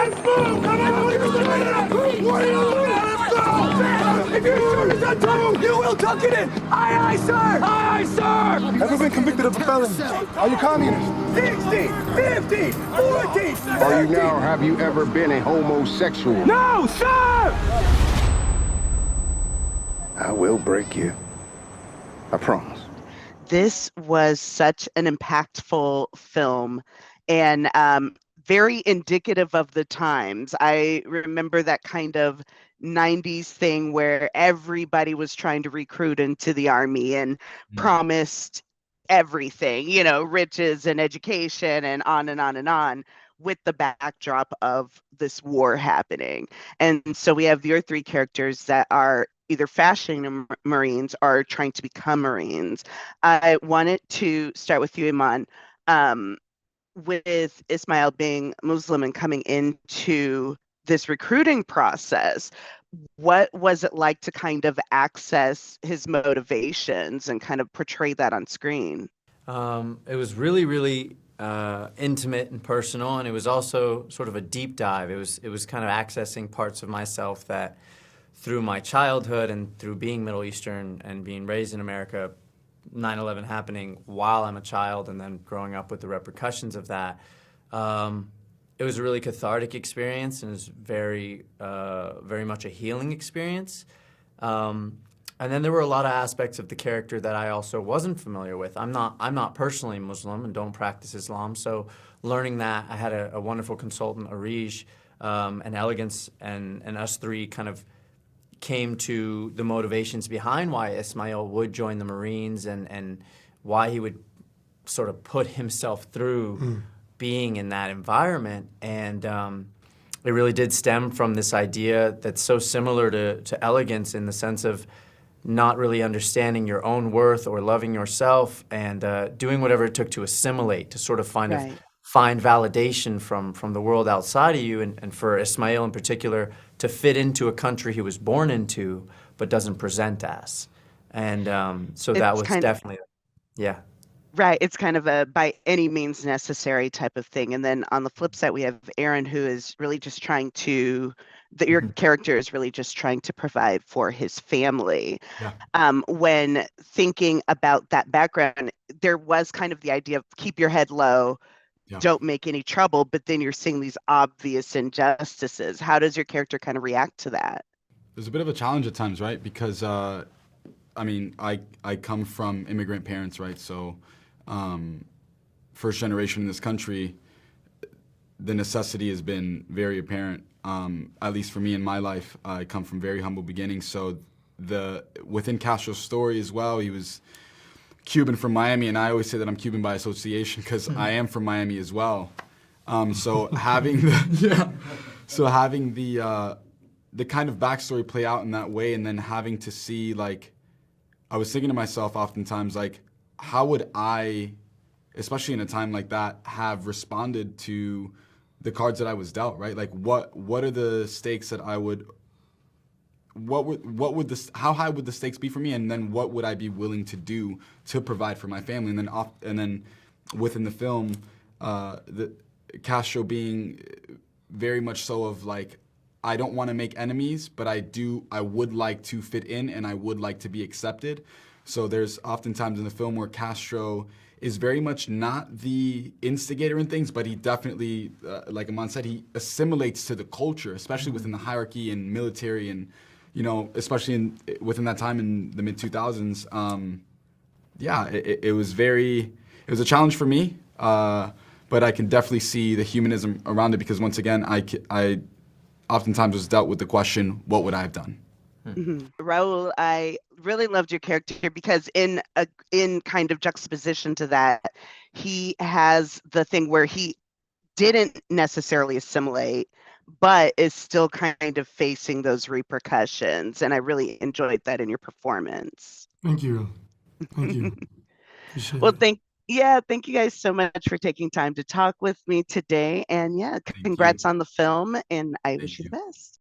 Let's move! Come on, if you're sure it's not true, you will tuck it in! Aye, aye, sir! Aye, aye, sir! Ever been convicted of a felony? Are you communist? 60, 50, 40, 50! Are you now, or have you ever been a homosexual? No, sir! I will break you. I promise. This was such an impactful film and very indicative of the times. I remember that kind of 90s thing where everybody was trying to recruit into the army and promised everything, you know, riches and education and on and on and on, with the backdrop of this war happening. And so we have your three characters that are either fashioning Marines or trying to become Marines. I wanted to start with you, Eman, with Ismail being Muslim and coming into this recruiting process. What was it like to kind of access his motivations and kind of portray that on screen? It was really, really intimate and personal, and it was also sort of a deep dive. It was kind of accessing parts of myself that, through my childhood and through being Middle Eastern and being raised in America, 9/11 happening while I'm a child and then growing up with the repercussions of that, it was a really cathartic experience, and it was very, very much a healing experience. And then there were a lot of aspects of the character that I also wasn't familiar with. I'm not personally Muslim and don't practice Islam, so learning that, I had a wonderful consultant, Arij, and Elegance, and us three kind of came to the motivations behind why Ismail would join the Marines and why he would sort of put himself through being in that environment. And it really did stem from this idea that's so similar to Elegance, in the sense of not really understanding your own worth or loving yourself, and doing whatever it took to assimilate, to sort of find validation from the world outside of you, and for Ismail in particular, to fit into a country he was born into but doesn't present as. And so that was definitely, yeah. Right. It's kind of a by any means necessary type of thing. And then on the flip side, we have Aaron, who is really just trying to, your character is really just trying to provide for his family. Yeah. When thinking about that background, there was kind of the idea of keep your head low, don't make any trouble, but then you're seeing these obvious injustices. How does your character kind of react to that? There's a bit of a challenge at times, right? Because, I mean, I come from immigrant parents, right? So first generation in this country, the necessity has been very apparent, at least for me in my life. I come from very humble beginnings. So within Castro's story as well, he was Cuban from Miami, and I always say that I'm Cuban by association because I am from Miami as well. So having the kind of backstory play out in that way, and then having to see, like, I was thinking to myself oftentimes, like, how would I, especially in a time like that, have responded to the cards that I was dealt, right? Like, what are the stakes that I would, how high would the stakes be for me, and then what would I be willing to do to provide for my family? And then within the film, the Castro being very much so of, like, I don't want to make enemies, but I would like to fit in, and I would like to be accepted. So there's oftentimes in the film where Castro is very much not the instigator in things, but he definitely, like Eman said, he assimilates to the culture, especially within the hierarchy and military, and, you know, especially within that time in the mid-2000s. It was a challenge for me, but I can definitely see the humanism around it, because once again, I oftentimes was dealt with the question, what would I have done? Raúl, I really loved your character because in kind of juxtaposition to that, he has the thing where he didn't necessarily assimilate, but is still kind of facing those repercussions. And I really enjoyed that in your performance. Thank you. Thank you. Appreciate Well, it. thank you guys so much for taking time to talk with me today. And yeah, congrats on the film, and I wish you the best.